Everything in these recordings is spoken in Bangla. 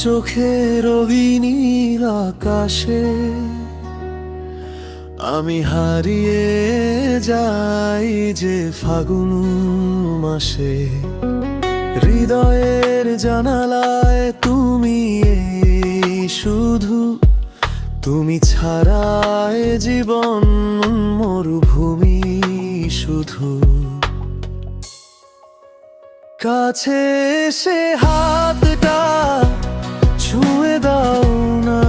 চোখের নীল আকাশে আমি হারিয়ে যাই যে ফাগুন মাসে। হৃদয়ের জানালায় তুমি এই শুধু, তুমি ছাড়ায় জীবন মরুভূমি শুধু। কাছে এসে হাতটা ছুঁয়ে দাও না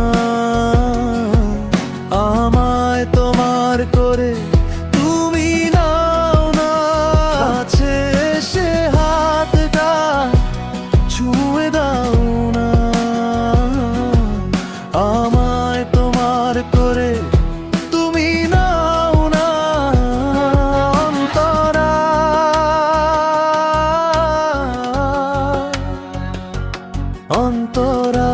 আমায় তোমার করে, তুমি নাও না। কাছে এসে হাতটা ছুঁয়ে দাও না আমায় তোমার করে, তুমি নাও না। অন্তরা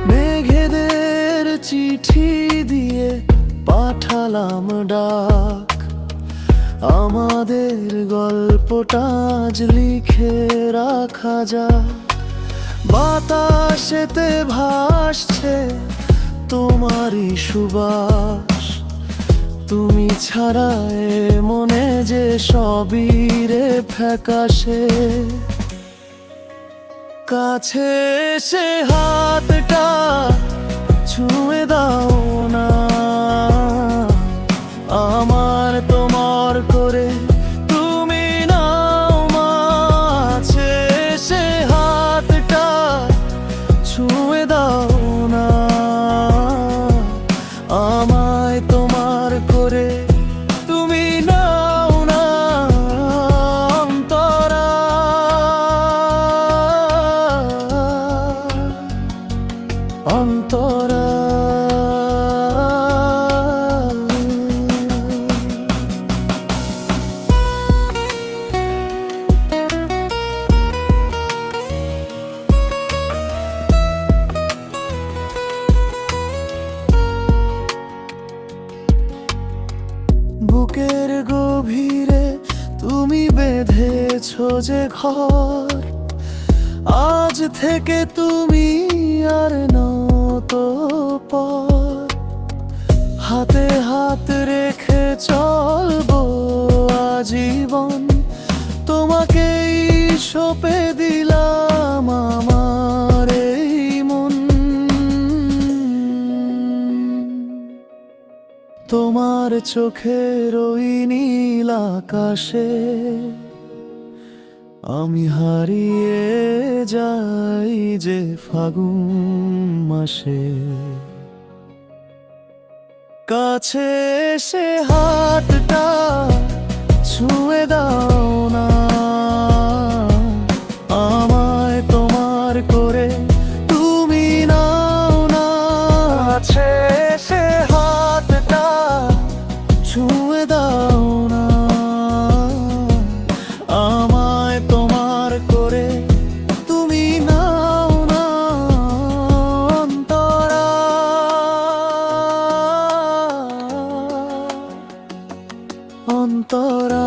মেঘেদের চিঠি দিয়ে পাঠালাম ডাক, আমাদের গল্পটা আজ লিখে রাখা যাক। বাতাসেতে ভাসছে তোমারই সুবাস, তুমি ছাড়া এ মনে যে সবই রে ফ্যাকাশে। কাছে এসে হাতটা ছুঁয়ে দাও না আমার তোমার করে, তুমি নাও মা। কাছে এসে হাতটা ছুঁয়ে দাও না আমায় তোমার করে, তুমি নাও না। অন্তরা অন্তরা বুকের গভীরে তুমি বেঁধেছো যে ঘর, আজ থেকে তুমি আর নও তো পর। হাতে হাত রেখে চলবো আজীবন, তোমাকেই সঁপে দিলাম আমার এই মন। তোমার চোখের ওই নীল আকাশে আমি হারিয়ে যাই যে ফাগুন মাসে। কাছে এসে হাতটা ছুঁয়ে দাও না আমায় তোমার করে, তুমি নাও না। কাছে এসে হাতটা ছুঁয়ে দাও না আমায় তোমার করে, তুমি নাও না। অন্তরা অন্তরা